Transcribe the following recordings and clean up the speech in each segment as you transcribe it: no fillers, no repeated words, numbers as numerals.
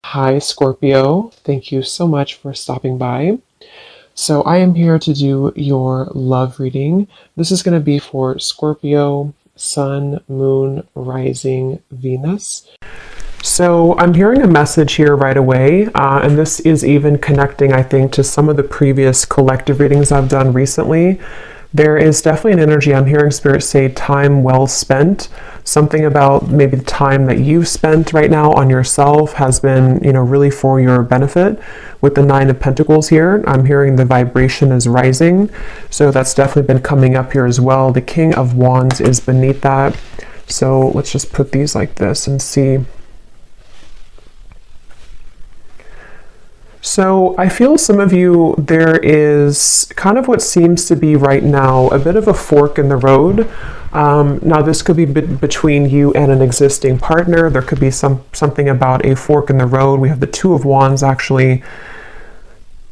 Hi, Scorpio. Thank you so much for stopping by. So, I am here to do your love reading. This is going to be for Scorpio, Sun, Moon, Rising, Venus. So, I'm hearing a message here right away, and this is even connecting, I think, to some of the previous collective readings I've done recently. There is definitely an energy. I'm hearing Spirit say time well spent. Something about maybe the time that you've spent right now on yourself has been, really for your benefit. With the Nine of Pentacles here, I'm hearing the vibration is rising. So that's definitely been coming up here as well. The King of Wands is beneath that. So let's just put these like this and see. So I feel some of you, there is kind of what seems to be right now a bit of a fork in the road. Now this could be between you and an existing partner. There could be something about a fork in the road. We have the Two of Wands actually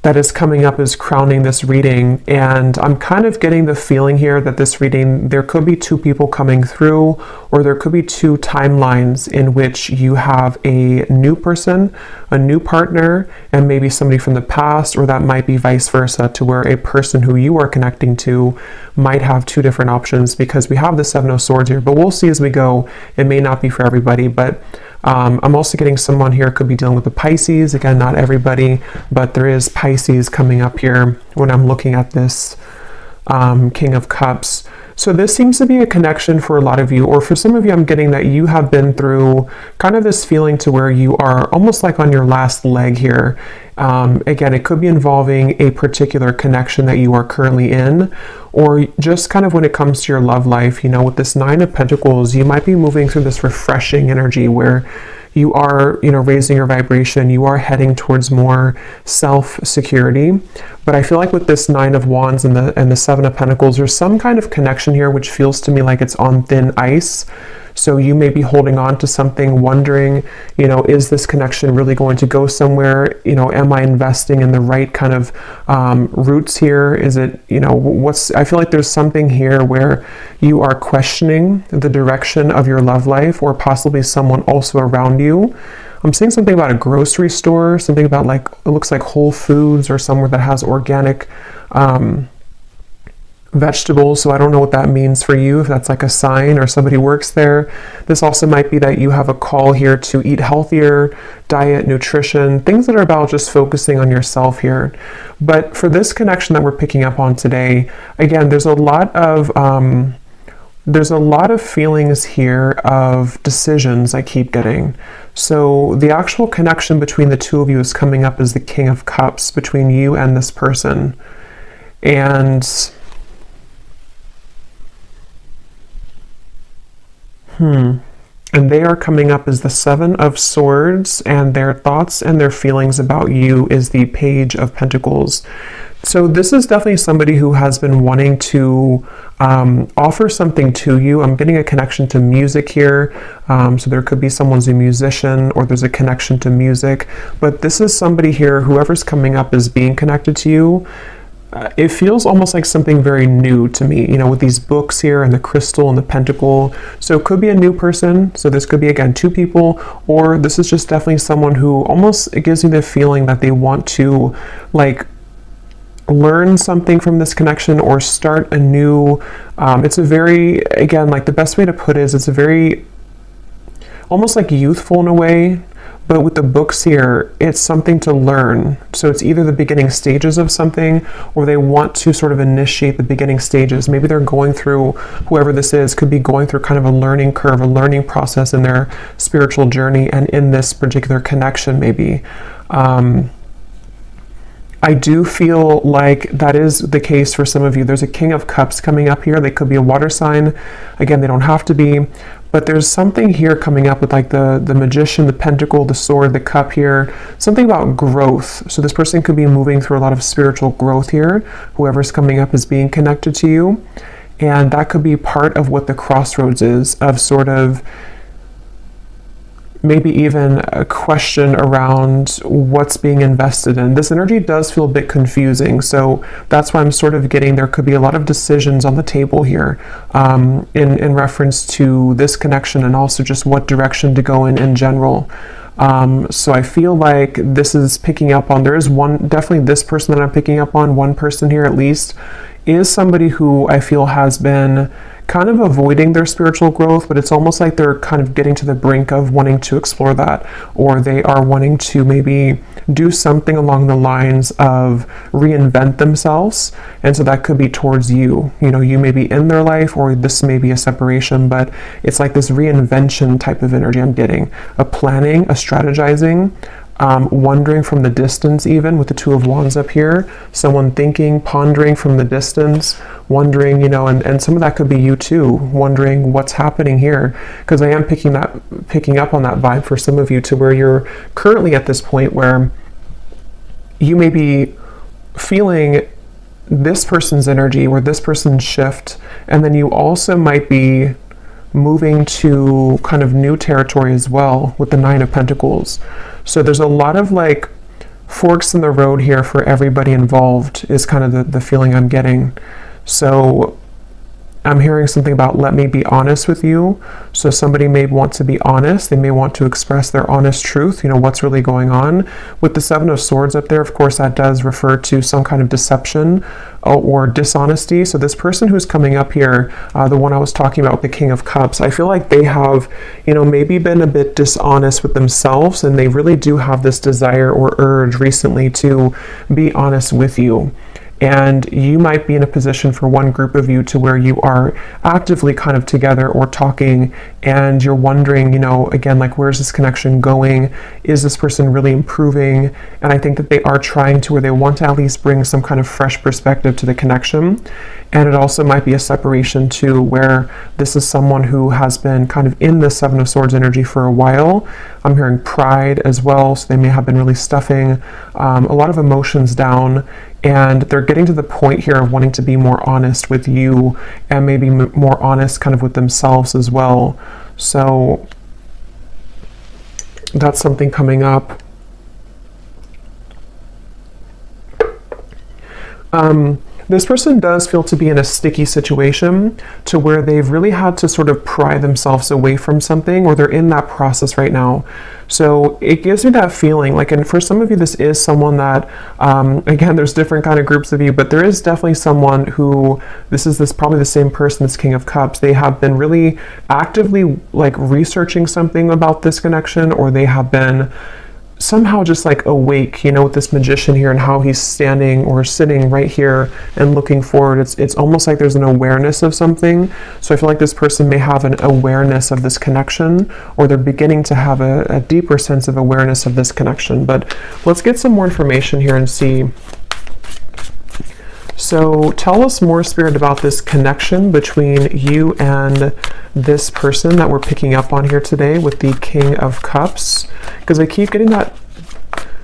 that is coming up as crowning this reading, and I'm kind of getting the feeling here that this reading, there could be two people coming through, or there could be two timelines in which you have a new person, a new partner, and maybe somebody from the past, or that might be vice versa, to where a person who you are connecting to might have two different options, because we have the Seven of Swords here, but we'll see as we go. It may not be for everybody, but I'm also getting someone here could be dealing with the Pisces. Again, not everybody, but there is Pisces coming up here when I'm looking at this King of Cups. So this seems to be a connection for a lot of you, or for some of you, I'm getting that you have been through kind of this feeling to where you are almost like on your last leg here. Again, it could be involving a particular connection that you are currently in, or just kind of when it comes to your love life, with this Nine of Pentacles, you might be moving through this refreshing energy where you are, raising your vibration, you are heading towards more self-security. But I feel like with this Nine of Wands and the Seven of Pentacles, there's some kind of connection here which feels to me like it's on thin ice. So you may be holding on to something, wondering, is this connection really going to go somewhere? Am I investing in the right kind of roots here? Is it, I feel like there's something here where you are questioning the direction of your love life, or possibly someone also around you. I'm seeing something about a grocery store, something about it looks like Whole Foods, or somewhere that has organic vegetables. So I don't know what that means for you, if that's like a sign or somebody works there. This also might be that you have a call here to eat healthier, diet, nutrition, things that are about just focusing on yourself here. But for this connection that we're picking up on today, again, there's a lot of feelings here of decisions I keep getting. So the actual connection between the two of you is coming up as the King of Cups between you and this person. And they are coming up as the Seven of Swords, and their thoughts and their feelings about you is the Page of Pentacles. So this is definitely somebody who has been wanting to offer something to you. I'm getting a connection to music here. So there could be someone's a musician, or there's a connection to music. But this is somebody here, whoever's coming up as being connected to you. It feels almost like something very new to me, with these books here and the crystal and the pentacle. So it could be a new person. So this could be, again, two people, or this is just definitely someone who almost, it gives me the feeling that they want to learn something from this connection, or start a new, it's a very, again, the best way to put it is it's a very, almost like youthful in a way. But with the books here, it's something to learn. So it's either the beginning stages of something, or they want to sort of initiate the beginning stages. Maybe they're going through, whoever this is, could be going through kind of a learning curve, a learning process in their spiritual journey, and in this particular connection, maybe. I do feel like that is the case for some of you. There's a King of Cups coming up here. They could be a water sign. Again, they don't have to be. But there's something here coming up with the Magician, the Pentacle, the Sword, the Cup here. Something about growth. So this person could be moving through a lot of spiritual growth here. Whoever's coming up is being connected to you. And that could be part of what the crossroads is, of sort of maybe even a question around what's being invested in. This energy does feel a bit confusing, so that's why I'm sort of getting there could be a lot of decisions on the table here in reference to this connection, and also just what direction to go in general. So I feel like this is picking up on, there is one, definitely this person that I'm picking up on, one person here at least, is somebody who I feel has been kind of avoiding their spiritual growth, but it's almost like they're kind of getting to the brink of wanting to explore that, or they are wanting to maybe do something along the lines of reinvent themselves. And so that could be towards you. You know, you may be in their life, or this may be a separation, but it's like this reinvention type of energy I'm getting, a planning, a strategizing, wondering from the distance, even with the Two of Wands up here, someone thinking, pondering from the distance, wondering, you know, and some of that could be you too, wondering what's happening here, because I am picking up on that vibe for some of you, to where you're currently at this point where you may be feeling this person's energy or this person's shift, and then you also might be moving to kind of new territory as well with the Nine of Pentacles. So there's a lot of like forks in the road here for everybody involved, is kind of the feeling I'm getting. So I'm hearing something about, let me be honest with you. So somebody may want to be honest. They may want to express their honest truth, you know, what's really going on. With the Seven of Swords up there, of course, that does refer to some kind of deception or dishonesty. So this person who's coming up here, the one I was talking about, the King of Cups, I feel like they have, you know, maybe been a bit dishonest with themselves, and they really do have this desire or urge recently to be honest with you. And you might be in a position for one group of you to where you are actively kind of together or talking, and you're wondering, you know, again, like, where's this connection going? Is this person really improving? And I think that they are trying to, or they want to at least bring some kind of fresh perspective to the connection. And it also might be a separation too, where this is someone who has been kind of in the Seven of Swords energy for a while. I'm hearing pride as well, so they may have been really stuffing a lot of emotions down, and they're getting to the point here of wanting to be more honest with you, and maybe more honest kind of with themselves as well. So that's something coming up. This person does feel to be in a sticky situation, to where they've really had to sort of pry themselves away from something, or they're in that process right now. So it gives me that feeling like, and for some of you, this is someone that, again, there's different kind of groups of you, but there is definitely someone who, this probably the same person, this King of Cups. They have been really actively like researching something about this connection, or they have been somehow just like awake, you know, with this Magician here and how he's standing or sitting right here and looking forward. It's almost like there's an awareness of something. So I feel like this person may have an awareness of this connection, or they're beginning to have a deeper sense of awareness of this connection. But let's get some more information here and see. So tell us more, Spirit, about this connection between you and this person that we're picking up on here today with the King of Cups, because I keep getting that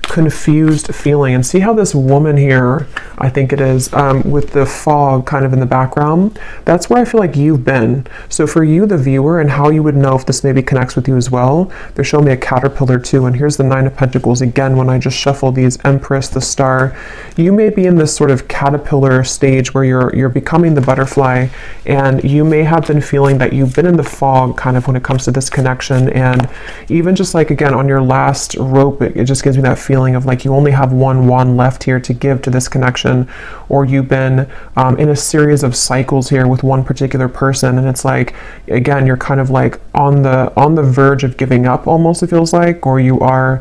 confused feeling. And see how this woman here, I think it is, with the fog kind of in the background, that's where I feel like you've been. So for you, the viewer, and how you would know if this maybe connects with you as well, they're showing me a caterpillar too, and here's the Nine of Pentacles again. When I just shuffle these, Empress, the Star, you may be in this sort of caterpillar stage where you're becoming the butterfly, and you may have been feeling that you've been in the fog kind of when it comes to this connection. And even just like, again, on your last rope, it just gives me that feeling of like you only have one wand left here to give to this connection, or you've been in a series of cycles here with one particular person, and it's like, again, you're kind of like on the verge of giving up almost, it feels like, or you are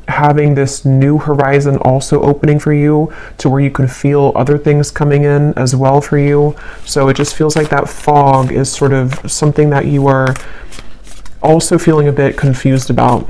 having this new horizon also opening for you, to where you can feel other things coming in as well for you. So it just feels like that fog is sort of something that you are also feeling a bit confused about.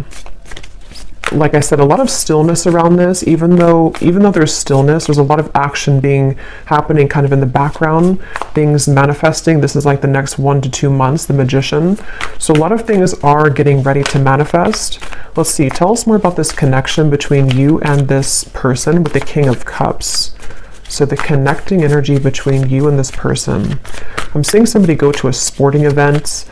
Like I said, a lot of stillness around this, even though there's stillness, there's a lot of action happening kind of in the background, things manifesting. This is like the next 1 to 2 months, the Magician. So a lot of things are getting ready to manifest. Let's see, tell us more about this connection between you and this person with the King of Cups. So the connecting energy between you and this person. I'm seeing somebody go to a sporting event,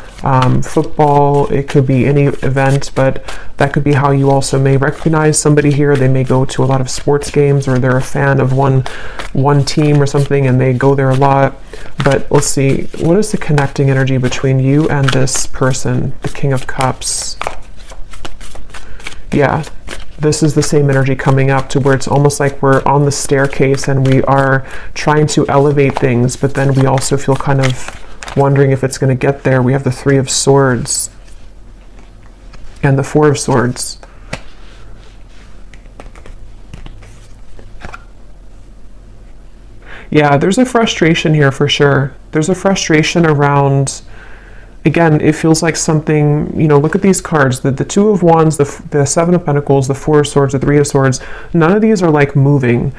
football, it could be any event, but that could be how you also may recognize somebody here. They may go to a lot of sports games, or they're a fan of one team or something, and they go there a lot. But let's see, what is the connecting energy between you and this person, the King of Cups? Yeah, this is the same energy coming up to where it's almost like we're on the staircase and we are trying to elevate things, but then we also feel kind of wondering if it's going to get there. We have the Three of Swords and the Four of Swords. Yeah, there's a frustration here for sure. There's a frustration around, again, it feels like something, you know, look at these cards, the Two of Wands, the Seven of Pentacles, the Four of Swords, the Three of Swords, none of these are like moving.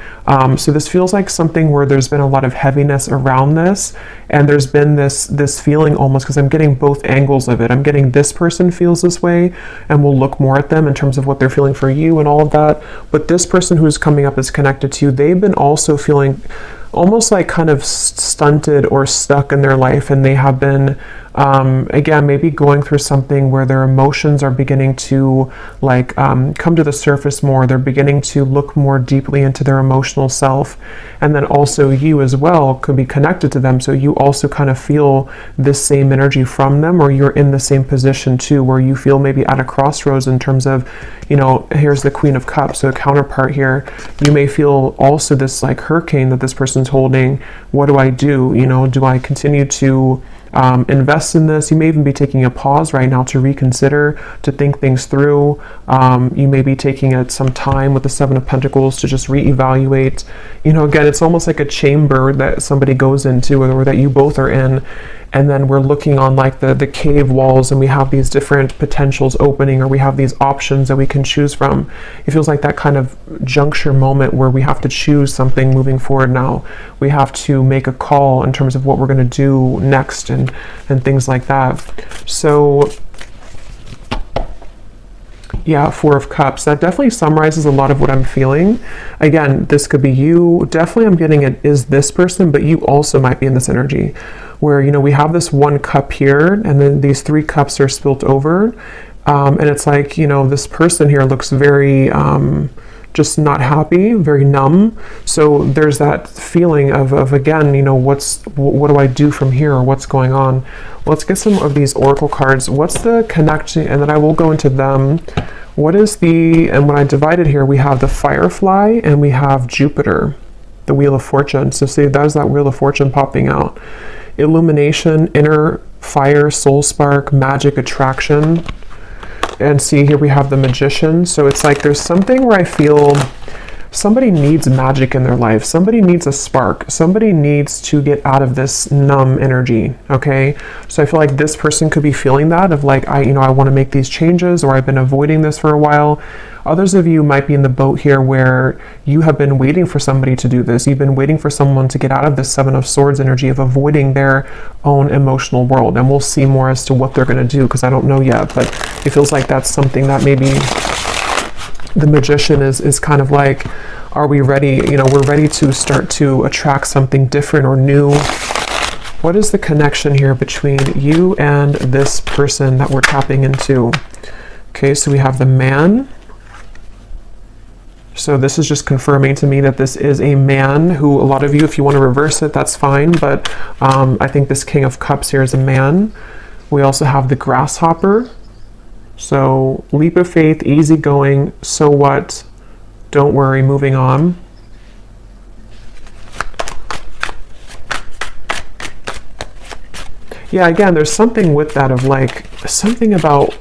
So this feels like something where there's been a lot of heaviness around this, and there's been this feeling almost, because I'm getting both angles of it. I'm getting this person feels this way, and we'll look more at them in terms of what they're feeling for you and all of that. But this person who's coming up is connected to you. They've been also feeling almost like kind of stunted or stuck in their life, and they have been again, maybe going through something where their emotions are beginning to like come to the surface more. They're beginning to look more deeply into their emotional self, and then also you as well could be connected to them, so you also kind of feel this same energy from them, or you're in the same position too, where you feel maybe at a crossroads in terms of, you know, here's the Queen of Cups, so a counterpart here. You may feel also this like hurricane that this person's holding. What do I do? You know, do I continue to invest in this? You may even be taking a pause right now to reconsider, to think things through. You may be taking some time with the Seven of Pentacles to just reevaluate. You know, again, it's almost like a chamber that somebody goes into, or that you both are in, and then we're looking on like the cave walls, and we have these different potentials opening, or we have these options that we can choose from. It feels like that kind of juncture moment where we have to choose something moving forward now. We have to make a call in terms of what we're going to do next, and things like that. So yeah, Four of Cups, that definitely summarizes a lot of what I'm feeling. Again, this could be you. Definitely I'm getting it is this person, but you also might be in this energy where, you know, we have this one cup here, and then these three cups are spilt over. And it's like, you know, this person here looks very just not happy, very numb. So there's that feeling of again, you know, what do I do from here, or what's going on? Let's get some of these oracle cards. What's the connection? And then I will go into them. What is and when I divide it here, we have the Firefly and we have Jupiter, the Wheel of Fortune. So see, there's that Wheel of Fortune popping out. Illumination, inner fire, soul spark, magic, attraction. And see, here we have the Magician. So it's like there's something where I feel somebody needs magic in their life. Somebody needs a spark. Somebody needs to get out of this numb energy, okay? So I feel like this person could be feeling that of like, I want to make these changes, or I've been avoiding this for a while. Others of you might be in the boat here where you have been waiting for somebody to do this. You've been waiting for someone to get out of this Seven of Swords energy of avoiding their own emotional world. And we'll see more as to what they're going to do, because I don't know yet, but it feels like that's something that maybe the Magician is kind of like, are we ready? You know, we're ready to start to attract something different or new. What is the connection here between you and this person that we're tapping into? Okay, so we have the Man. So this is just confirming to me that this is a man who, a lot of you, if you want to reverse it, that's fine. But I think this King of Cups here is a man. We also have the Grasshopper. So leap of faith, easygoing, so what? Don't worry, moving on. Yeah, again, there's something with that of like, something about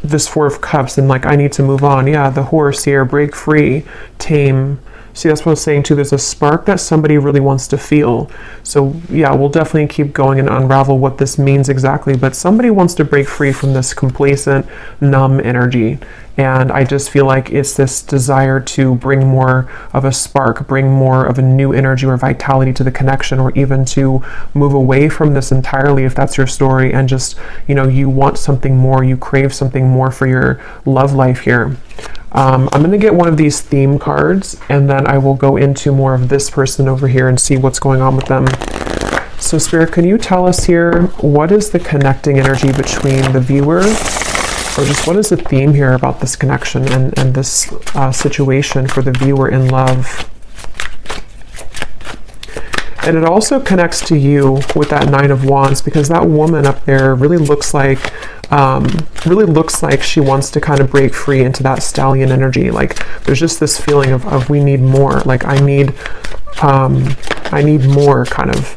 this Four of Cups and like, I need to move on. Yeah, the Horse here, break free, tame. See, that's what I was saying too. There's a spark that somebody really wants to feel. So yeah, we'll definitely keep going and unravel what this means exactly. But somebody wants to break free from this complacent, numb energy. And I just feel like it's this desire to bring more of a spark, bring more of a new energy or vitality to the connection, or even to move away from this entirely if that's your story, and just, you know, you want something more, you crave something more for your love life here. I'm going to get one of these theme cards, and then I will go into more of this person over here and see what's going on with them. So Spirit, can you tell us here, what is the connecting energy between the viewer, or just what is the theme here about this connection and this situation for the viewer in love? And it also connects to you with that Nine of Wands, because that woman up there really looks like really looks like she wants to kind of break free into that stallion energy. Like there's just this feeling of we need more. Like I need more kind of.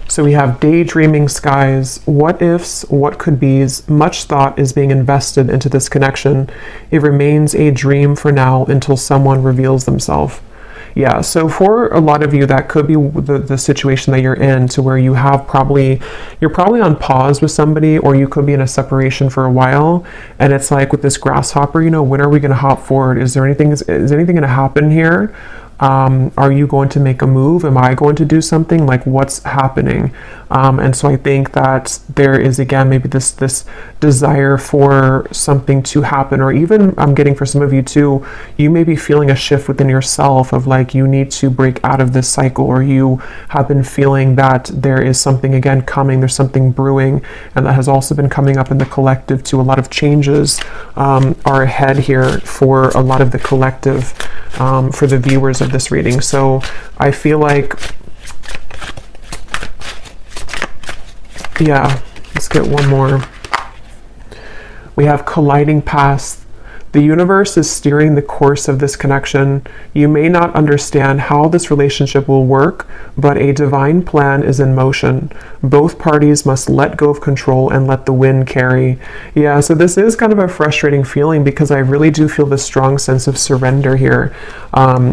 So we have daydreaming skies, what ifs, what could be's, much thought is being invested into this connection. It remains a dream for now until someone reveals themselves. Yeah, so for a lot of you, that could be the situation that you're in, to where you're probably on pause with somebody, or you could be in a separation for a while, and it's like with this grasshopper, you know, when are we going to hop forward? Is anything going to happen here? Are you going to make a move? Am I going to do something? Like what's happening? And so I think that there is, again, maybe this desire for something to happen, or even I'm getting for some of you too, you may be feeling a shift within yourself of like you need to break out of this cycle, or you have been feeling that there is something again coming, there's something brewing, and that has also been coming up in the collective too. A lot of changes are ahead here for a lot of the collective, for the viewers of this reading. So I feel like, yeah, let's get one more. We have colliding paths. The universe is steering the course of this connection. You may not understand how this relationship will work, but a divine plan is in motion. Both parties must let go of control and let the wind carry. Yeah, so this is kind of a frustrating feeling, because I really do feel this strong sense of surrender here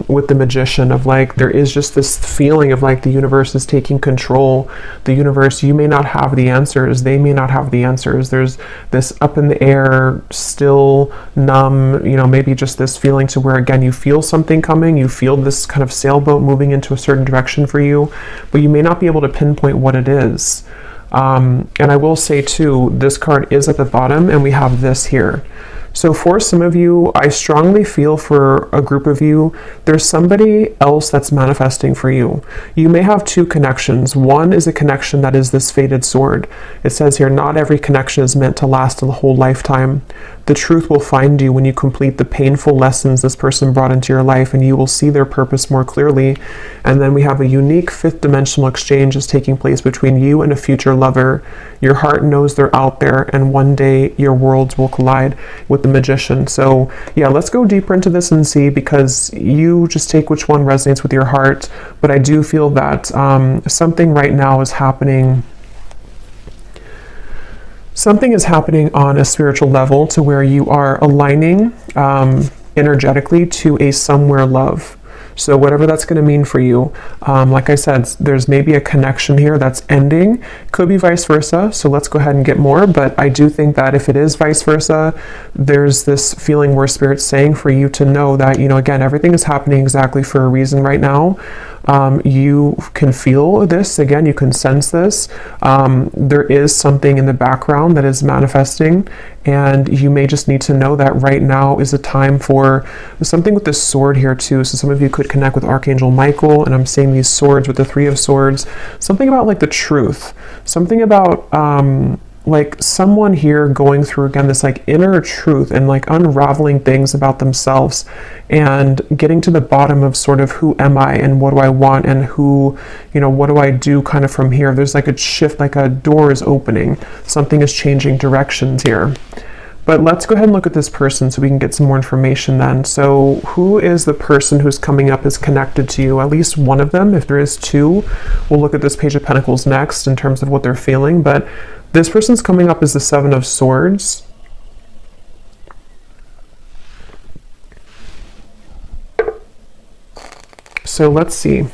with the Magician, of like there is just this feeling of like the universe is taking control. The universe, you may not have the answers, they may not have the answers. There's this up in the air, still numb, you know, maybe just this feeling to where, again, you feel something coming, you feel this kind of sailboat moving into a certain direction for you, but you may not be able to pinpoint what it is. And I will say too, this card is at the bottom, and we have this here. So for some of you, I strongly feel for a group of you, there's somebody else that's manifesting for you. You may have two connections. One is a connection that is this fated sword. It says here, not every connection is meant to last a whole lifetime. The truth will find you when you complete the painful lessons this person brought into your life, and you will see their purpose more clearly. And then we have a unique fifth dimensional exchange is taking place between you and a future lover. Your heart knows they're out there, and one day your worlds will collide with the Magician. So yeah, let's go deeper into this and see, because you just take which one resonates with your heart. But I do feel that something right now is happening. Something is happening on a spiritual level, to where you are aligning energetically to a somewhere love. So whatever that's going to mean for you, like I said, there's maybe a connection here that's ending. Could be vice versa. So let's go ahead and get more. But I do think that if it is vice versa, there's this feeling where Spirit's saying for you to know that, you know, again, everything is happening exactly for a reason right now. You can feel this, again, you can sense this. There is something in the background that is manifesting, and you may just need to know that right now is a time for something with this sword here too. So some of you could connect with Archangel Michael, and I'm seeing these swords with the Three of Swords. Something about like the truth, something about like someone here going through, again, this like inner truth and like unraveling things about themselves and getting to the bottom of sort of who am I and what do I want and who, you know, what do I do kind of from here. There's like a shift, like a door is opening. Something is changing directions here. But let's go ahead and look at this person so we can get some more information then. So who is the person who's coming up as connected to you? At least one of them. If there is two, we'll look at this Page of Pentacles next in terms of what they're feeling. But this person's coming up as the Seven of Swords. So let's see.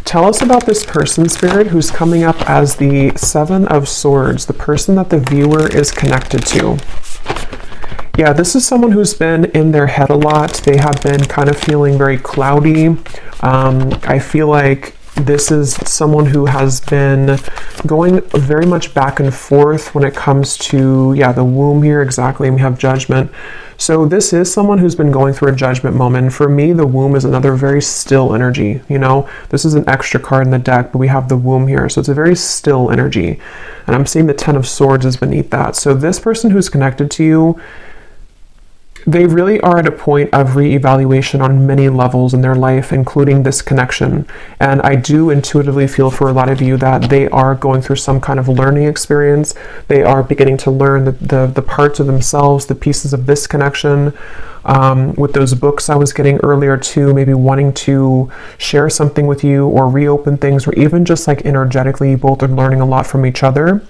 Tell us about this person, Spirit, who's coming up as the Seven of Swords, the person that the viewer is connected to. Yeah, this is someone who's been in their head a lot. They have been kind of feeling very cloudy. I feel like this is someone who has been going very much back and forth when it comes to, yeah, the womb here, exactly, and we have Judgment. So this is someone who's been going through a judgment moment. For me, the womb is another very still energy. You know, this is an extra card in the deck, but we have the womb here. So it's a very still energy. And I'm seeing the Ten of Swords is beneath that. So this person who's connected to you, they really are at a point of reevaluation on many levels in their life, including this connection. And I do intuitively feel for a lot of you that they are going through some kind of learning experience. They are beginning to learn the parts of themselves, the pieces of this connection. With those books I was getting earlier too, maybe wanting to share something with you or reopen things, or even just like energetically, you both are learning a lot from each other.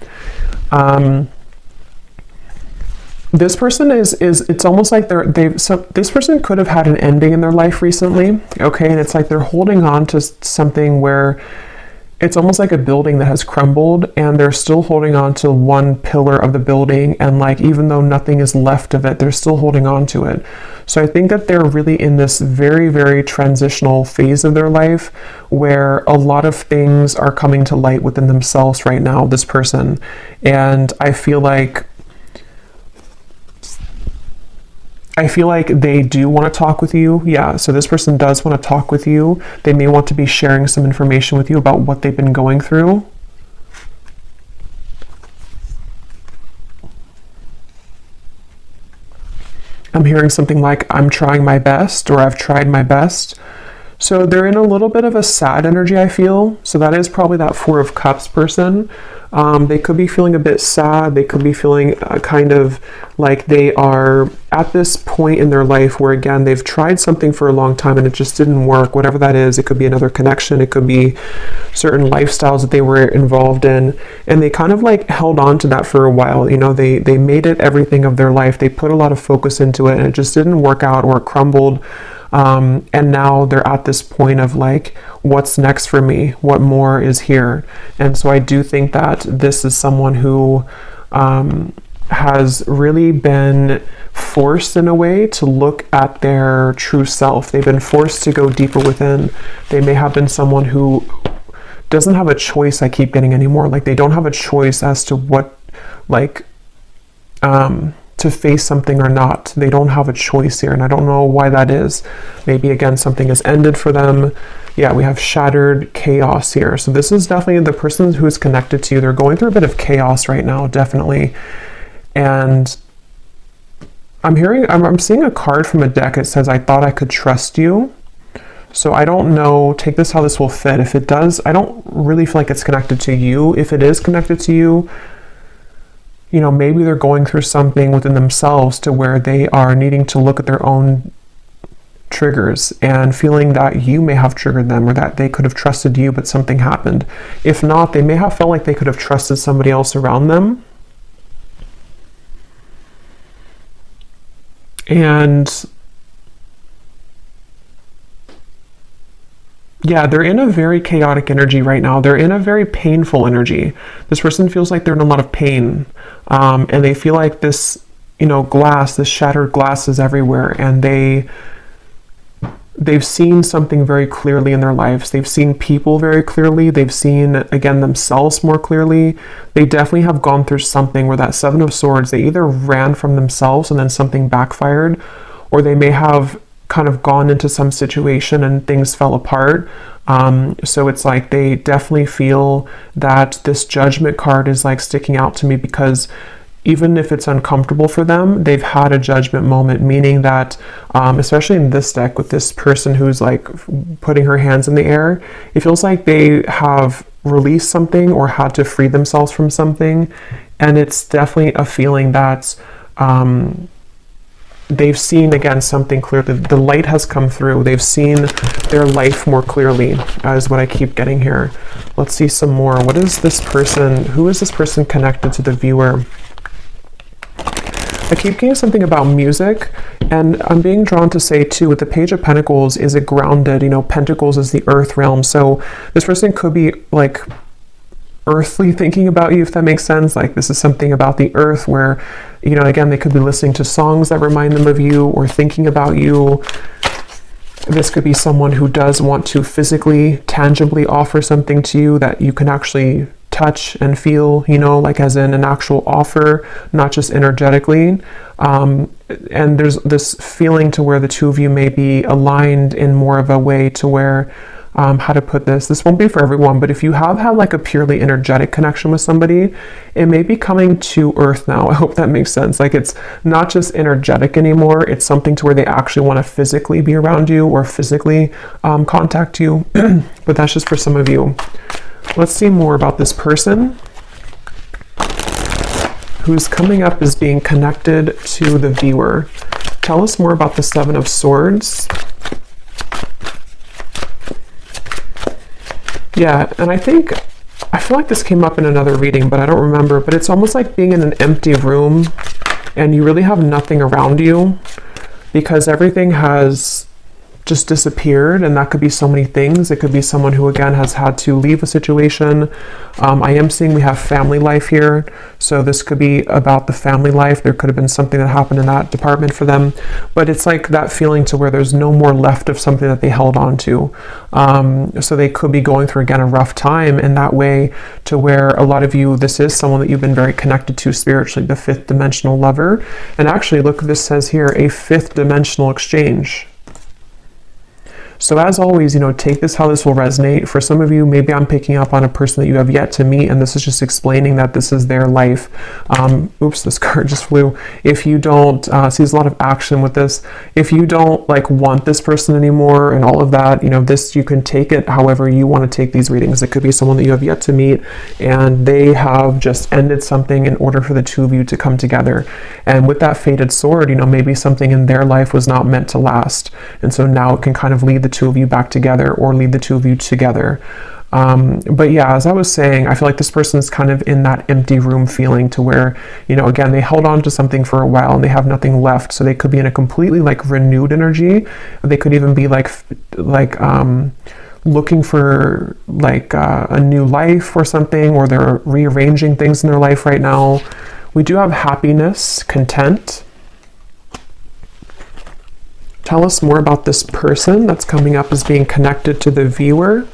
This person is it's almost like this person could have had an ending in their life recently, okay? And it's like they're holding on to something where it's almost like a building that has crumbled, and they're still holding on to one pillar of the building, and like even though nothing is left of it, they're still holding on to it. So I think that they're really in this very, very transitional phase of their life where a lot of things are coming to light within themselves right now, this person. And I feel like they do want to talk with you. Yeah, so this person does want to talk with you. They may want to be sharing some information with you about what they've been going through. I'm hearing something like, I'm trying my best, or I've tried my best. So they're in a little bit of a sad energy, I feel. So that is probably that Four of Cups person. They could be feeling a bit sad. They could be feeling kind of like they are at this point in their life where, again, they've tried something for a long time and it just didn't work, whatever that is. It could be another connection. It could be certain lifestyles that they were involved in. And they kind of like held on to that for a while. You know, they made it everything of their life. They put a lot of focus into it and it just didn't work out, or it crumbled. And now they're at this point of like, what's next for me? What more is here? And so I do think that this is someone who has really been forced in a way to look at their true self. They've been forced to go deeper within. They may have been someone who doesn't have a choice, I keep getting anymore. Like they don't have a choice as to what, like, to face something or not. They don't have a choice here, and I don't know why that is. Maybe again something has ended for them. Yeah, we have shattered chaos here. So this is definitely the person who is connected to you. They're going through a bit of chaos right now, definitely. And I'm seeing a card from a deck. It says, I thought I could trust you. So I don't know, take this how this will fit. If it does, I don't really feel like it's connected to you. If it is connected to you, you know, maybe they're going through something within themselves to where they are needing to look at their own triggers and feeling that you may have triggered them, or that they could have trusted you, but something happened. If not, they may have felt like they could have trusted somebody else around them. And yeah, they're in a very chaotic energy right now. They're in a very painful energy. This person feels like they're in a lot of pain. And they feel like this, you know, glass, this shattered glass is everywhere. And they've seen something very clearly in their lives. They've seen people very clearly. They've seen, again, themselves more clearly. They definitely have gone through something where that Seven of Swords, they either ran from themselves and then something backfired, or they may have kind of gone into some situation and things fell apart. So it's like they definitely feel that this Judgment card is like sticking out to me, because even if it's uncomfortable for them, they've had a judgment moment, meaning that, especially in this deck with this person who's like putting her hands in the air, it feels like they have released something or had to free themselves from something. And it's definitely a feeling that they've seen, again, something clearly. The light has come through. They've seen their life more clearly, is what I keep getting here. Let's see some more. What is this person? Who is this person connected to the viewer? I keep getting something about music, and I'm being drawn to say too, with the Page of Pentacles, is it grounded? You know, Pentacles is the earth realm. So this person could be like earthly thinking about you, if that makes sense. Like this is something about the earth where, you know, again, they could be listening to songs that remind them of you or thinking about you. This could be someone who does want to physically, tangibly offer something to you that you can actually touch and feel, you know, like as in an actual offer, not just energetically. And there's this feeling to where the two of you may be aligned in more of a way to where how to put this. This won't be for everyone, but if you have had like a purely energetic connection with somebody, it may be coming to earth now. I hope that makes sense. Like it's not just energetic anymore. It's something to where they actually want to physically be around you or physically contact you. But that's just for some of you. Let's see more about this person who's coming up as being connected to the viewer. Tell us more about the Seven of Swords. Yeah, and I feel like this came up in another reading, but I don't remember, but it's almost like being in an empty room and you really have nothing around you because everything has just disappeared, and that could be so many things. It could be someone who again has had to leave a situation. I am seeing we have family life here, so this could be about the family life. There could have been something that happened in that department for them, but it's like that feeling to where there's no more left of something that they held on to. So they could be going through again a rough time in that way, to where a lot of you, this is someone that you've been very connected to spiritually, the fifth dimensional lover. And actually look, this says here, a fifth dimensional exchange. So as always, take this how this will resonate. For some of you, maybe I'm picking up on a person that you have yet to meet, and this is just explaining that this is their life. Oops, this card just flew. If you don't, see there's a lot of action with this. If you don't want this person anymore and all of that, this, you can take it however you want to take these readings. It could be someone that you have yet to meet, and they have just ended something in order for the two of you to come together. And with that fated sword, maybe something in their life was not meant to last. And so now it can kind of lead the two of you back together or lead the two of you together. But yeah, as I was saying, I feel like this person is kind of in that empty room feeling, to where, again, they held on to something for a while and they have nothing left. So they could be in a completely renewed energy. They could even be looking for a new life or something, or they're rearranging things in their life right now. We do have happiness, content. Tell us more about this person that's coming up as being connected to the viewer.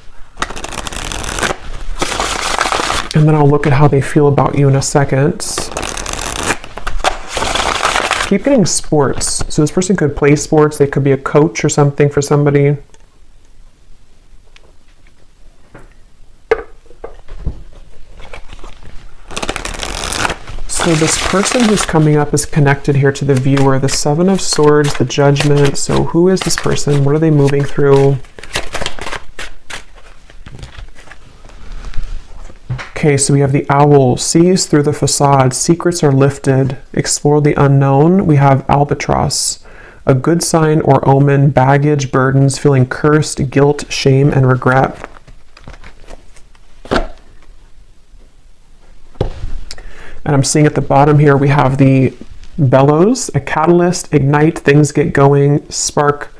And then I'll look at how they feel about you in a second. Keep getting sports. So this person could play sports. They could be a coach or something for somebody. So this person who's coming up is connected here to the viewer, the Seven of Swords, the Judgment. So who is this person? What are they moving through? Okay, so we have the Owl, sees through the facade, secrets are lifted, explore the unknown. We have Albatross, a good sign or omen, baggage, burdens, feeling cursed, guilt, shame, and regret. And I'm seeing at the bottom here, we have the bellows, a catalyst, ignite, things get going, spark,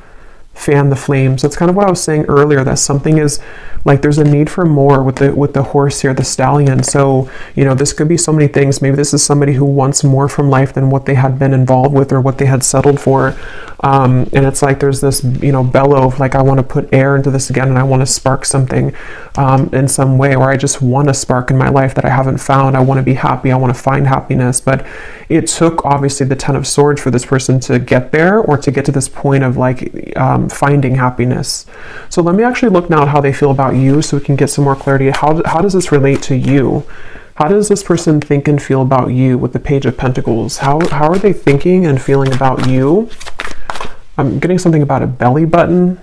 fan the flames. That's kind of what I was saying earlier, that something is there's a need for more with the horse here, the stallion. So, this could be so many things. Maybe this is somebody who wants more from life than what they had been involved with or what they had settled for. And it's there's this, bellow of I want to put air into this again, and I want to spark something in some way, or I just want a spark in my life that I haven't found. I want to be happy. I want to find happiness. But it took obviously the Ten of Swords for this person to get there, or to get to this point of finding happiness. So let me actually look now at how they feel about you, so we can get some more clarity. How does this relate to you? How does this person think and feel about you with the Page of Pentacles? How are they thinking and feeling about you? I'm getting something about a belly button.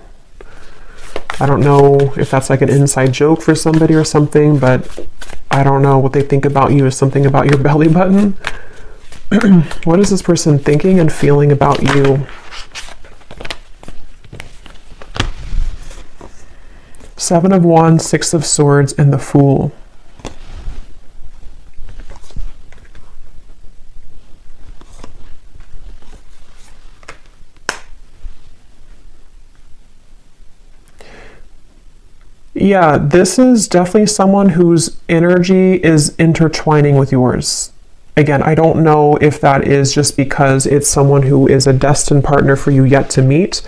I don't know if that's an inside joke for somebody or something, but I don't know what they think about you is something about your belly button. What is this person thinking and feeling about you? Seven of Wands, Six of Swords, and the Fool. Yeah, this is definitely someone whose energy is intertwining with yours. Again, I don't know if that is just because it's someone who is a destined partner for you yet to meet.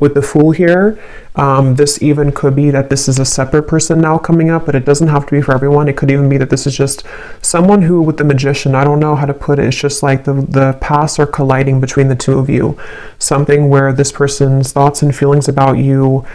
With the Fool here, this even could be that this is a separate person now coming up, but it doesn't have to be for everyone. It could even be that this is just someone who, with the Magician, I don't know how to put it, it's just the paths are colliding between the two of you. Something where this person's thoughts and feelings about you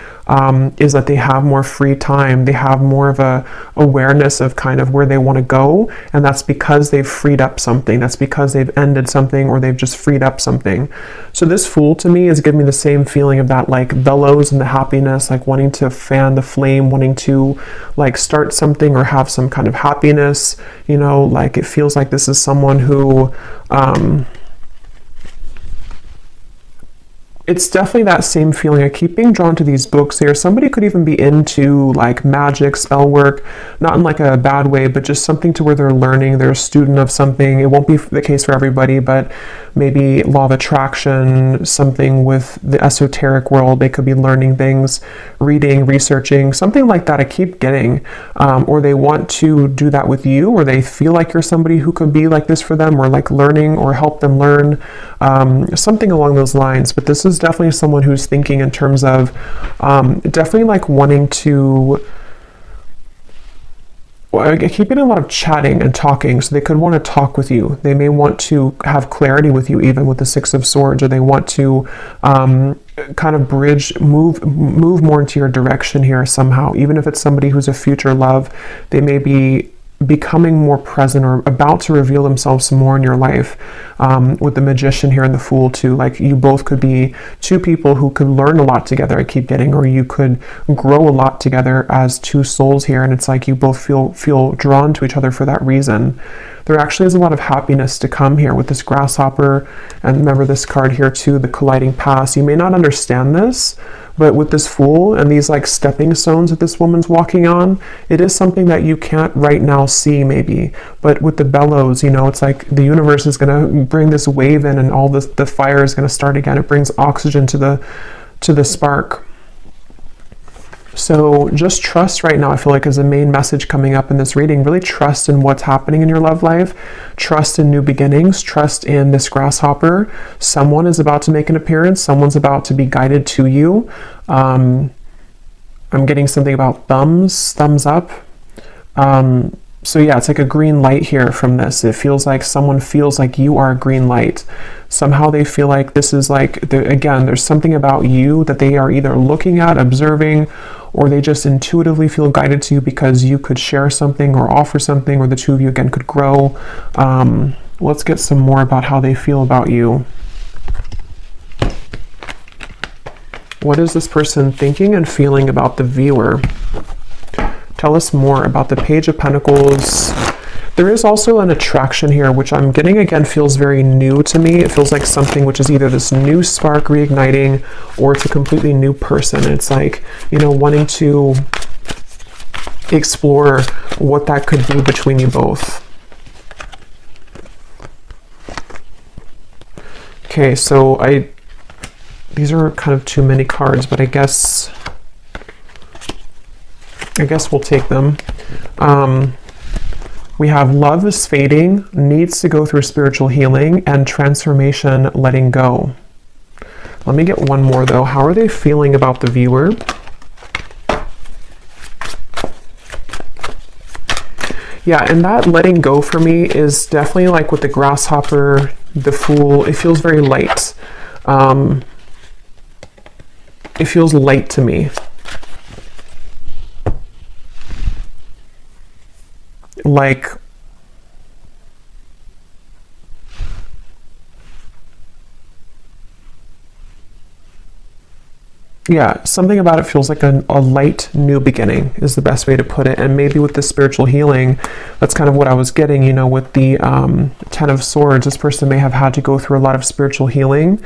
is that they have more free time. They have more of a awareness of kind of where they want to go, and that's because they've freed up something. That's because they've ended something, or they've just freed up something. So this Fool to me is giving me the same feeling of that like bellows and the happiness, like wanting to fan the flame, wanting to like start something or have some kind of happiness, you know, like it feels like this is someone who it's definitely that same feeling. I keep being drawn to these books here. Somebody could even be into like magic, spell work, not in like a bad way, but just something to where they're learning, they're a student of something. It won't be the case for everybody, but maybe law of attraction, something with the esoteric world. They could be learning things, reading, researching, something like that I keep getting. Or they want to do that with you, or they feel like you're somebody who could be like this for them, or like learning or help them learn, something along those lines. But this is definitely someone who's thinking in terms of definitely like wanting to, I keep getting a lot of chatting and talking, so they could want to talk with you. They may want to have clarity with you, even with the Six of Swords, or they want to kind of move more into your direction here somehow. Even if it's somebody who's a future love, they may be becoming more present or about to reveal themselves some more in your life. With the Magician here and the Fool too, like you both could be two people who could learn a lot together, I keep getting, or you could grow a lot together as two souls here, and it's like you both feel drawn to each other for that reason. There actually is a lot of happiness to come here with this Grasshopper, and remember this card here too, the Colliding Past. You may not understand this, but with this Fool and these like stepping stones that this woman's walking on, it is something that you can't right now see maybe. But with the bellows, you know, it's like the universe is going to bring this wave in, and all this, the fire is going to start again. It brings oxygen to the spark. So just trust right now, I feel like, is the main message coming up in this reading. Really trust in what's happening in your love life. Trust in new beginnings. Trust in this Grasshopper. Someone is about to make an appearance. Someone's about to be guided to you. I'm getting something about thumbs up. So yeah, it's like a green light here from this. It feels like someone feels like you are a green light. Somehow they feel like this is like, again, there's something about you that they are either looking at, observing, or they just intuitively feel guided to you because you could share something or offer something, or the two of you again could grow. Let's get some more about how they feel about you. What is this person thinking and feeling about the viewer? Tell us more about the Page of Pentacles. There is also an attraction here, which I'm getting again feels very new to me. It feels like something which is either this new spark reigniting, or it's a completely new person. It's like, you know, wanting to explore what that could be between you both. Okay, so these are kind of too many cards, but I guess we'll take them. We have love is fading, needs to go through spiritual healing, and transformation, letting go. Let me get one more though. How are they feeling about the viewer? Yeah, and that letting go for me is definitely like with the Grasshopper, the Fool. It feels very light. It feels light to me. Like, yeah, something about it feels like a light new beginning is the best way to put it. And maybe with the spiritual healing, that's kind of what I was getting, you know, with the Ten of Swords. This person may have had to go through a lot of spiritual healing,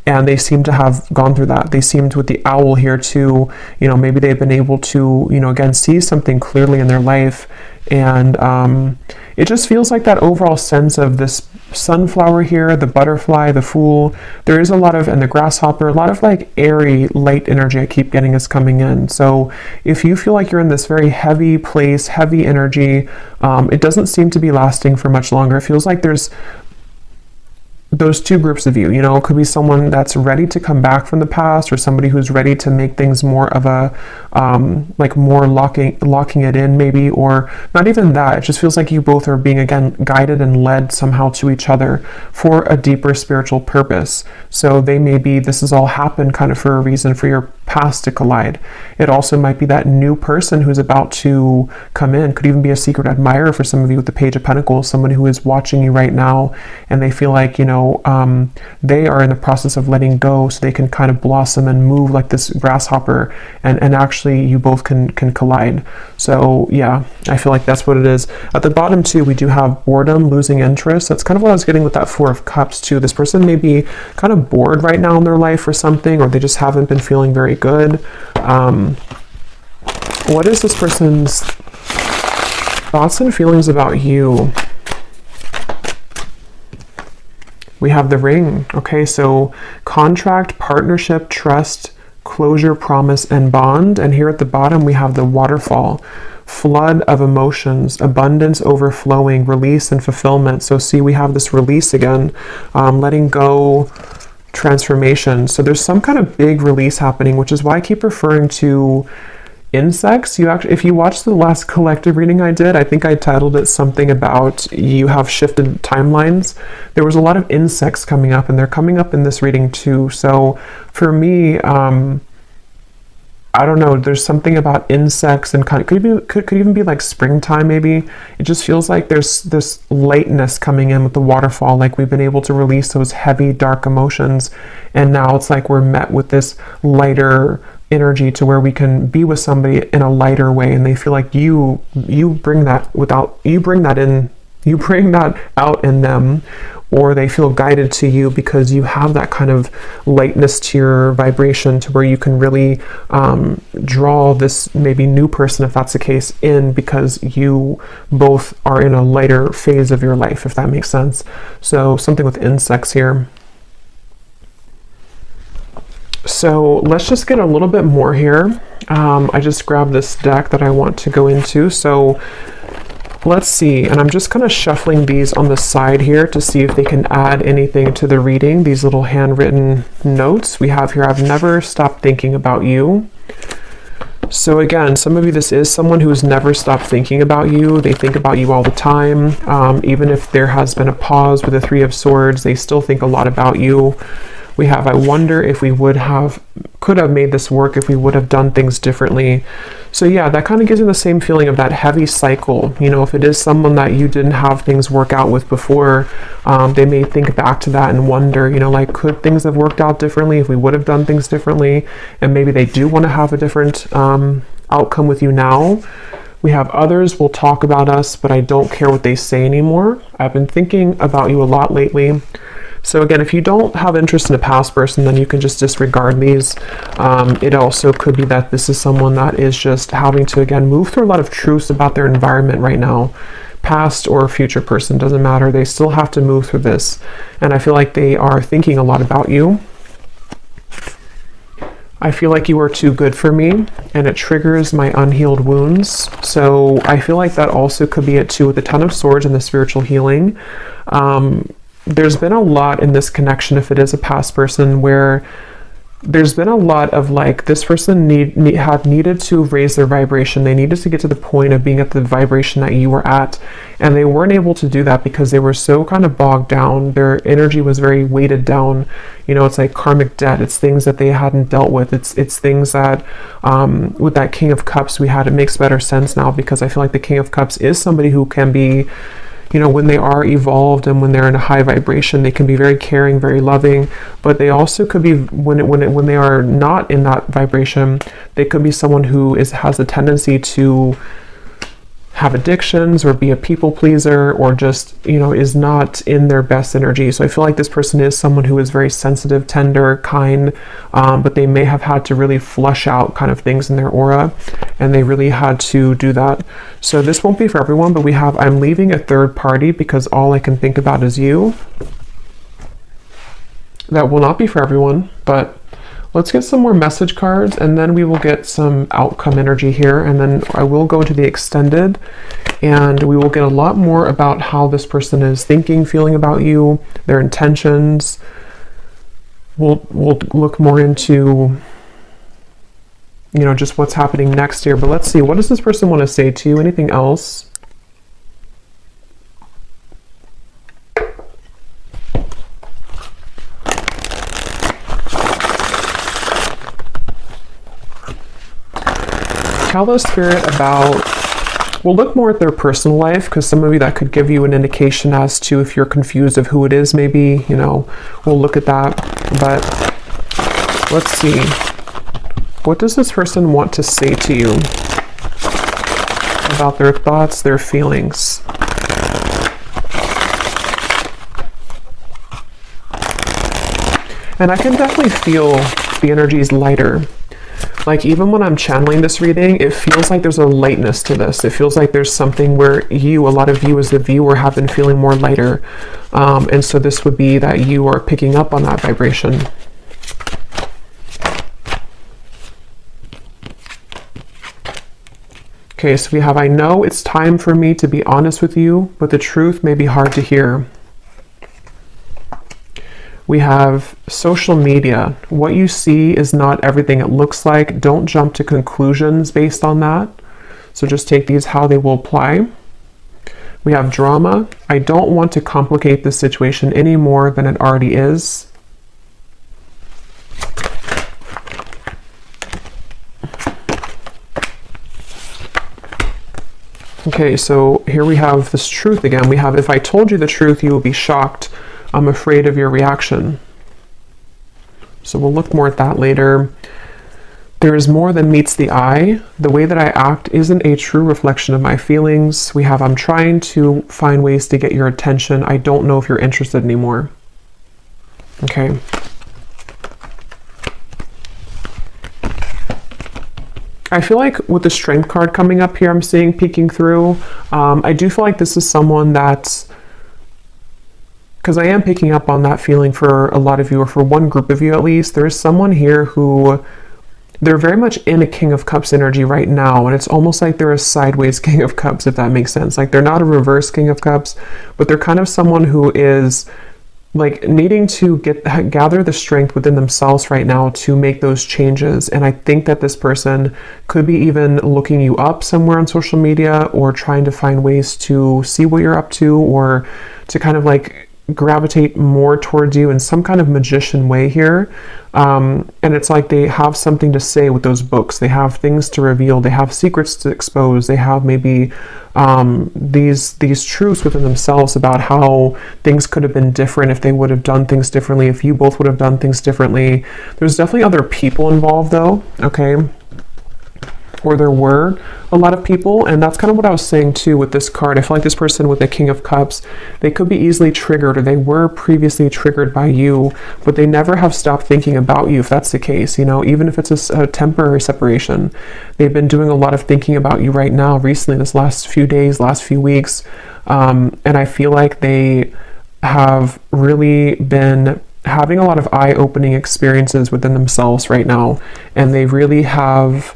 and they seem to have gone through that. They seemed with the Owl here to, you know, maybe they've been able to, you know, again, see something clearly in their life. And it just feels like that overall sense of this sunflower here, the butterfly, the Fool. There is a lot of, and the Grasshopper, a lot of like airy, light energy I keep getting is coming in. So if you feel like you're in this very heavy place, heavy energy, it doesn't seem to be lasting for much longer. It feels like there's those two groups of you, you know, it could be someone that's ready to come back from the past, or somebody who's ready to make things more of a, like more locking it in maybe, or not even that. It just feels like you both are being, again, guided and led somehow to each other for a deeper spiritual purpose. So they may be, this has all happened kind of for a reason for your past to collide. It also might be that new person who's about to come in. Could even be a secret admirer for some of you with the Page of Pentacles, someone who is watching you right now and they feel like, you know, they are in the process of letting go so they can kind of blossom and move like this grasshopper, and actually you both can collide. So yeah, I feel like that's what it is. At the bottom too, we do have boredom, losing interest. That's kind of what I was getting with that Four of Cups too. This person may be kind of bored right now in their life or something, or they just haven't been feeling very good. What is this person's thoughts and feelings about you? We have the Ring. Okay, so contract, partnership, trust, closure, promise, and bond. And here at the bottom, we have the Waterfall. Flood of emotions, abundance, overflowing, release, and fulfillment. So see, we have this release again, letting go, transformation. So there's some kind of big release happening, which is why I keep referring to insects. You actually, if you watched the last collective reading I did, I think I titled it something about you have shifted timelines. There was a lot of insects coming up, and they're coming up in this reading too. So for me, I don't know, there's something about insects and kind of, could even be like springtime maybe. It just feels like there's this lightness coming in with the waterfall, like we've been able to release those heavy, dark emotions, and now it's like we're met with this lighter energy to where we can be with somebody in a lighter way, and they feel like you bring that out in them, or they feel guided to you because you have that kind of lightness to your vibration to where you can really draw this maybe new person, if that's the case, in, because you both are in a lighter phase of your life, if that makes sense. So something with insects here. So let's just get a little bit more here. I just grabbed this deck that I want to go into. So let's see, and I'm just kind of shuffling these on the side here to see if they can add anything to the reading. These little handwritten notes we have here. I've never stopped thinking about you. So again, some of you, this is someone who's never stopped thinking about you. They think about you all the time. Even if there has been a pause with the Three of Swords, they still think a lot about you. We have, I wonder if we could have made this work if we would have done things differently. So yeah, that kind of gives you the same feeling of that heavy cycle. You know, if it is someone that you didn't have things work out with before, they may think back to that and wonder, you know, like, could things have worked out differently if we would have done things differently? And maybe they do want to have a different outcome with you now. We have others will talk about us, but I don't care what they say anymore. I've been thinking about you a lot lately. So again, if you don't have interest in a past person, then you can just disregard these. It also could be that this is someone that is just having to, again, move through a lot of truths about their environment right now. Past or future person, doesn't matter. They still have to move through this. And I feel like they are thinking a lot about you. I feel like you are too good for me, and it triggers my unhealed wounds. So I feel like that also could be it too, with the Ten of Swords and the spiritual healing. There's been a lot in this connection, if it is a past person, where there's been a lot of like, this person had needed to raise their vibration. They needed to get to the point of being at the vibration that you were at, and they weren't able to do that because they were so kind of bogged down. Their energy was very weighted down. You know, it's like karmic debt. It's things that they hadn't dealt with. It's things that with that King of Cups we had, it makes better sense now, because I feel like the King of Cups is somebody who can be, you know, when they are evolved and when they're in a high vibration, they can be very caring, very loving, but they also could be, when they are not in that vibration, they could be someone who has a tendency to have addictions or be a people pleaser, or just, you know, is not in their best energy. So I feel like this person is someone who is very sensitive, tender, kind, but they may have had to really flush out kind of things in their aura, and they really had to do that. So this won't be for everyone, but we have, I'm leaving a third party because all I can think about is you. That will not be for everyone, but let's get some more message cards, and then we will get some outcome energy here, and then I will go to the extended, and we will get a lot more about how this person is thinking, feeling about you, their intentions. We'll look more into, you know, just what's happening next year. But let's see, what does this person want to say to you? Anything else? Tell the spirit about, we'll look more at their personal life, because some of you, that could give you an indication as to if you're confused of who it is, maybe, you know, we'll look at that. But let's see. What does this person want to say to you about their thoughts, their feelings? And I can definitely feel the energies lighter. Like, even when I'm channeling this reading, it feels like there's a lightness to this. It feels like there's something where you, a lot of you as the viewer, have been feeling more lighter. And so this would be that you are picking up on that vibration. Okay, so we have, I know it's time for me to be honest with you, but the truth may be hard to hear. We have social media. What you see is not everything it looks like. Don't jump to conclusions based on that. So just take these how they will apply. We have drama. I don't want to complicate the situation any more than it already is. Okay, so here we have this truth again. We have, if I told you the truth, you will be shocked. I'm afraid of your reaction. So we'll look more at that later. There is more than meets the eye. The way that I act isn't a true reflection of my feelings. We have, I'm trying to find ways to get your attention. I don't know if you're interested anymore. Okay. I feel like with the Strength card coming up here, I'm seeing peeking through. I do feel like this is someone that's, because I am picking up on that feeling for a lot of you, or for one group of you at least. There is someone here who, they're very much in a King of Cups energy right now, and it's almost like they're a sideways King of Cups, if that makes sense. Like, they're not a reverse King of Cups, but they're kind of someone who is like needing to gather the strength within themselves right now to make those changes. And I think that this person could be even looking you up somewhere on social media, or trying to find ways to see what you're up to, or to kind of like gravitate more towards you in some kind of magician way here. And it's like they have something to say with those books. They have things to reveal. They have secrets to expose. They have maybe these truths within themselves about how things could have been different if they would have done things differently, if you both would have done things differently. There's definitely other people involved though, okay? Or there were a lot of people, and that's kind of what I was saying too with this card. I feel like this person with the King of Cups, they could be easily triggered, or they were previously triggered by you, but they never have stopped thinking about you, if that's the case, you know, even if it's a temporary separation. They've been doing a lot of thinking about you right now, recently, this last few days, last few weeks, and I feel like they have really been having a lot of eye-opening experiences within themselves right now, and they really have,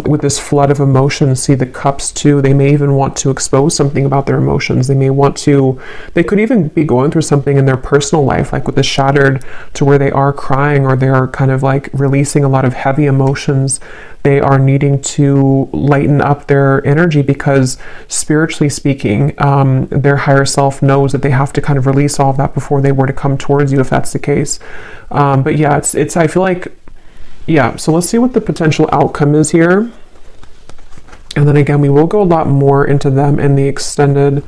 with this flood of emotions, see the cups too. They may even want to expose something about their emotions. They may want to, they could even be going through something in their personal life, like with the Shattered, to where they are crying, or they are kind of like releasing a lot of heavy emotions. They are needing to lighten up their energy, because spiritually speaking, their higher self knows that they have to kind of release all of that before they were to come towards you, if that's the case. But yeah, it's I feel like, yeah, so let's see what the potential outcome is here. And then again, we will go a lot more into them in the extended,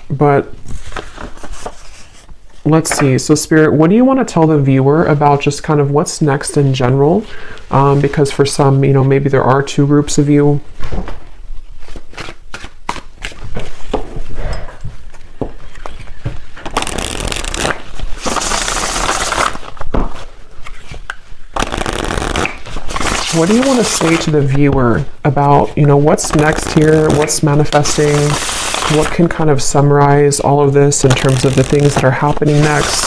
but let's see. So Spirit, what do you want to tell the viewer about just kind of what's next in general? Because for some, you know, maybe there are two groups of you. What do you want to say to the viewer about, you know, what's next here, what's manifesting, what can kind of summarize all of this in terms of the things that are happening next?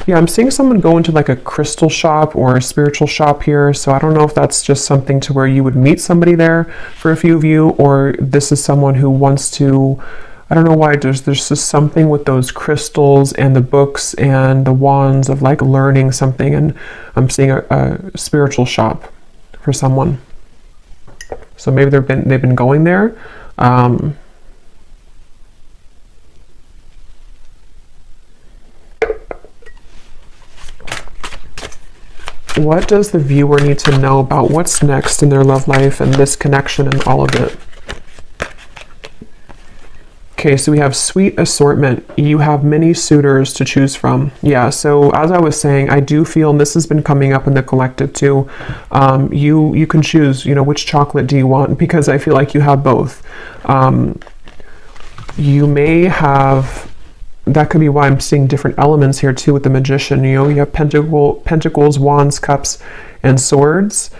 Yeah, I'm seeing someone go into like a crystal shop or a spiritual shop here, so I don't know if that's just something to where you would meet somebody there for a few of you, or this is someone who wants to, I don't know why, there's just something with those crystals and the books and the wands of like learning something, and I'm seeing a spiritual shop for someone. So maybe they've been going there. What does the viewer need to know about what's next in their love life and this connection and all of it? Okay, so we have sweet assortment. You have many suitors to choose from. Yeah, so as I was saying, I do feel, and this has been coming up in the collective too, you can choose, you know, which chocolate do you want, because I feel like you have both. You may have, that could be why I'm seeing different elements here too with the Magician. You know, you have pentacles, wands, cups, and swords.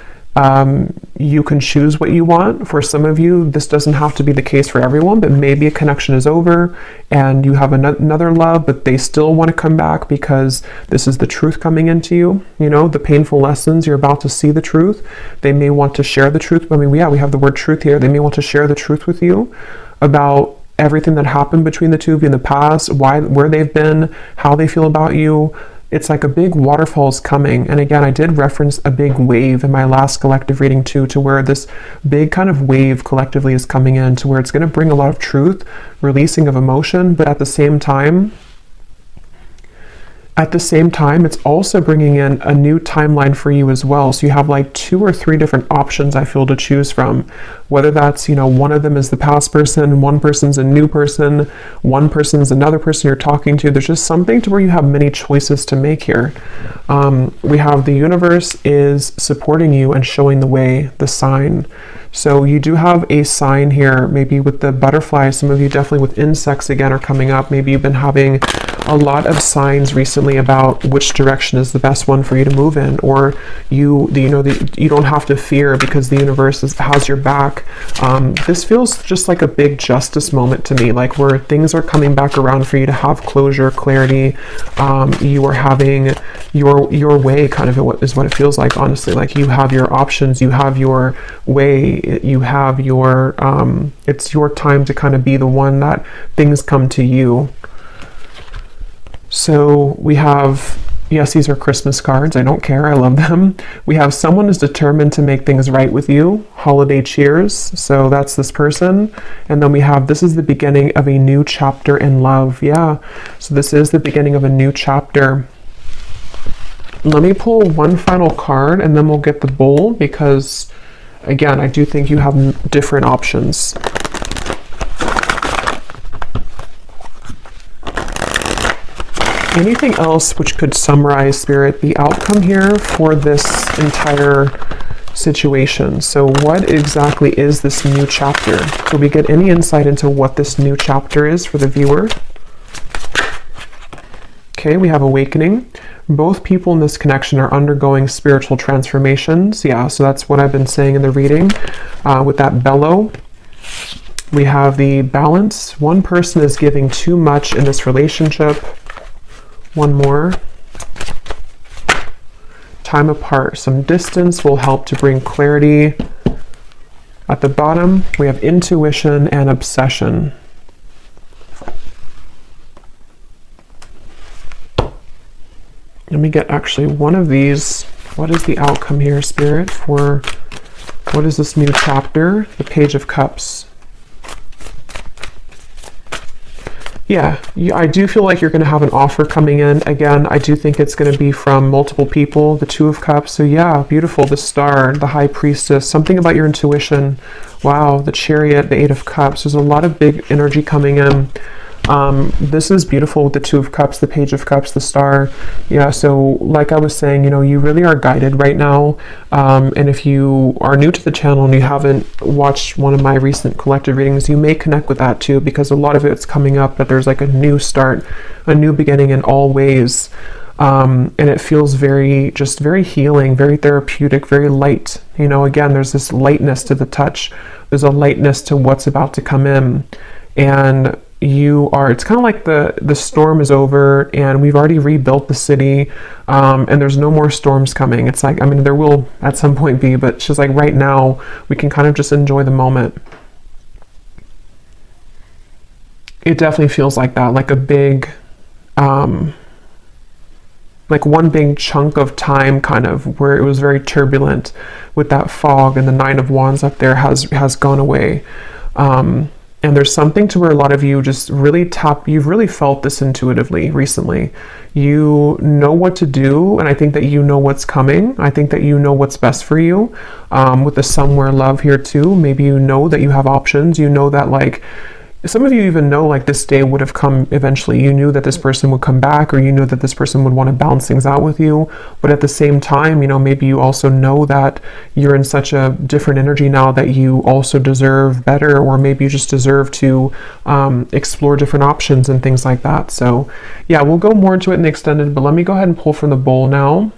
You can choose what you want. For some of you, this doesn't have to be the case for everyone, but maybe a connection is over and you have another love, but they still want to come back because this is the truth coming into you. You know, the painful lessons, you're about to see the truth. They may want to share the truth. I mean, yeah, we have the word truth here. They may want to share the truth with you about everything that happened between the two of you in the past, where they've been, how they feel about you. It's like a big waterfall is coming. And again, I did reference a big wave in my last collective reading too, to where this big kind of wave collectively is coming in, to where it's going to bring a lot of truth, releasing of emotion, but at the same time, it's also bringing in a new timeline for you as well. So you have like 2 or 3 different options, I feel, to choose from. Whether that's, you know, one of them is the past person, one person's a new person, one person's another person you're talking to. There's just something to where you have many choices to make here. We have the universe is supporting you and showing the way, the sign. So you do have a sign here, maybe with the butterfly. Some of you definitely with insects again are coming up. Maybe you've been having a lot of signs recently about which direction is the best one for you to move in, or you don't have to fear because the universe has your back. This feels just like a big justice moment to me, like where things are coming back around for you to have closure, clarity. You are having your way, kind of is what it feels like, honestly. Like you have your options, you have your way, you have your it's your time to kind of be the one that things come to you. So we have, yes, these are Christmas cards. I don't care. I love them. We have someone is determined to make things right with you. Holiday cheers. So that's this person. And then we have, this is the beginning of a new chapter in love. Yeah. So this is the beginning of a new chapter. Let me pull one final card and then we'll get the bowl, because again, I do think you have different options. Anything else which could summarize, Spirit, the outcome here for this entire situation? So what exactly is this new chapter? Do we get any insight into what this new chapter is for the viewer? Okay, we have awakening. Both people in this connection are undergoing spiritual transformations. Yeah, so that's what I've been saying in the reading with that bellow. We have the balance. One person is giving too much in this relationship. One more. Time apart. Some distance will help to bring clarity. At the bottom, we have intuition and obsession. Let me get actually one of these. What is the outcome here, Spirit, for what is this new chapter? The Page of Cups. Yeah, I do feel like you're going to have an offer coming in. Again, I do think it's going to be from multiple people. The Two of Cups. So yeah, beautiful. The Star, the High Priestess, something about your intuition. Wow, the Chariot, the Eight of Cups. There's a lot of big energy coming in. This is beautiful with the Two of Cups, the Page of Cups, the Star. Yeah, so like I was saying, you know, you really are guided right now. And if you are new to the channel and you haven't watched one of my recent collective readings, you may connect with that too, because a lot of it's coming up that there's like a new start, a new beginning in all ways. And it feels very healing, very therapeutic, very light. You know, again, there's this lightness to the touch. There's a lightness to what's about to come in. And it's kind of like the storm is over and we've already rebuilt the city, and there's no more storms coming. It's like, I mean, there will at some point be, but it's just like right now we can kind of just enjoy the moment. It definitely feels like that, like a big, like one big chunk of time, kind of where it was very turbulent with that fog, and the Nine of Wands up there has gone away. And there's something to where a lot of you just really you've really felt this intuitively recently. You know what to do, and I think that you know what's coming. I think that you know what's best for you. With the somewhere love here too, maybe you know that you have options. You know that, like, some of you even know, like, this day would have come eventually. You knew that this person would come back, or you knew that this person would want to balance things out with you. But at the same time, you know, maybe you also know that you're in such a different energy now that you also deserve better, or maybe you just deserve to explore different options and things like that. So yeah, we'll go more into it in the extended, but let me go ahead and pull from the bowl now.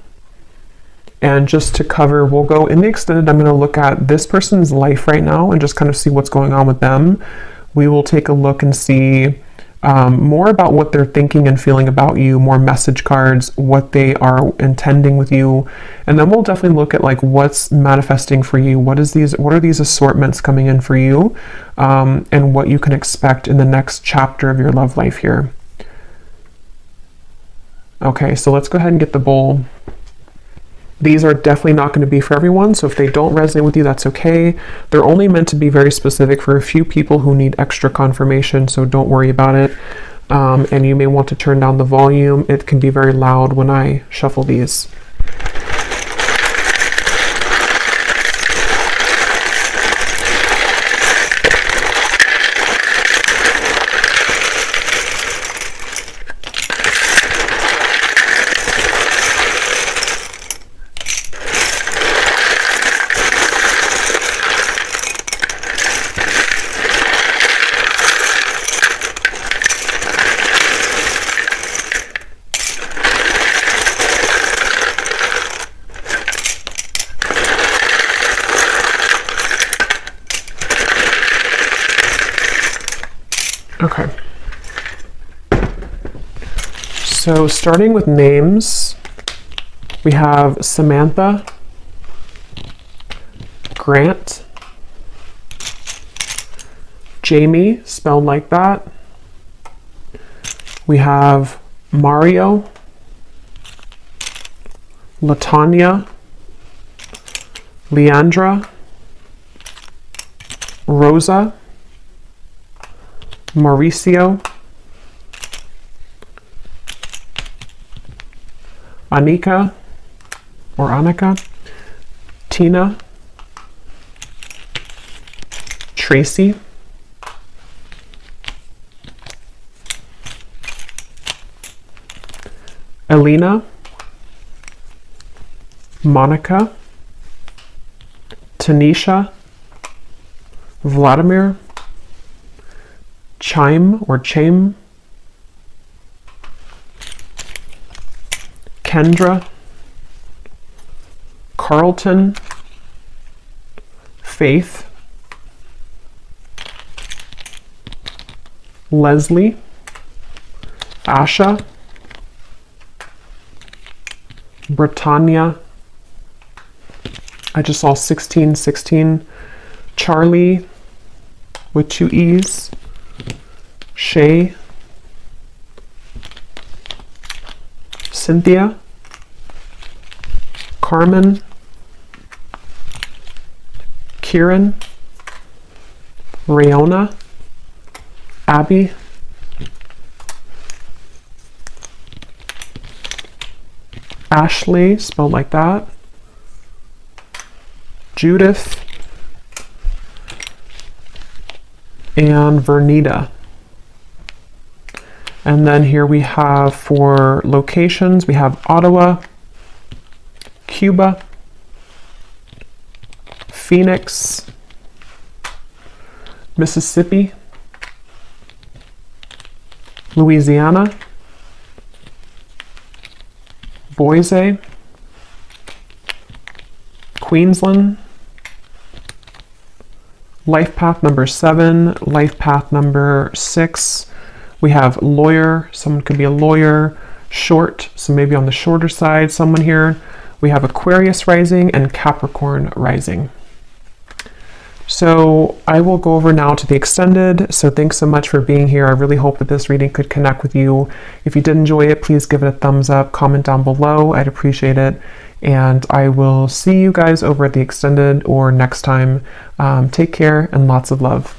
And just to cover, we'll go in the extended. I'm going to look at this person's life right now and just kind of see what's going on with them. We will take a look and see more about what they're thinking and feeling about you, more message cards, what they are intending with you. And then we'll definitely look at, like, what's manifesting for you. What are these assortments coming in for you, and what you can expect in the next chapter of your love life here. Okay, so let's go ahead and get the bowl. These are definitely not going to be for everyone, so if they don't resonate with you, that's okay. They're only meant to be very specific for a few people who need extra confirmation, so don't worry about it. And you may want to turn down the volume. It can be very loud when I shuffle these. Okay. So starting with names, we have Samantha, Grant, Jamie, spelled like that. We have Mario, Latanya, Leandra, Rosa, Mauricio, Anika, or Annika, Tina, Tracy, Elena, Monica, Tanisha, Vladimir, Chime or Chaim, Kendra, Carlton, Faith, Leslie, Asha, Britannia, I just saw 1616, Charlie with 2 E's, Shay, Cynthia, Carmen, Kieran, Rayona, Abby, Ashley, spelled like that, Judith, and Vernita. And then here we have, for locations, we have Ottawa, Cuba, Phoenix, Mississippi, Louisiana, Boise, Queensland, life path number 7, life path number 6. We have lawyer, someone could be a lawyer, short, so maybe on the shorter side, someone here. We have Aquarius rising and Capricorn rising. So I will go over now to the extended. So thanks so much for being here. I really hope that this reading could connect with you. If you did enjoy it, please give it a thumbs up, comment down below. I'd appreciate it. And I will see you guys over at the extended or next time. Take care and lots of love.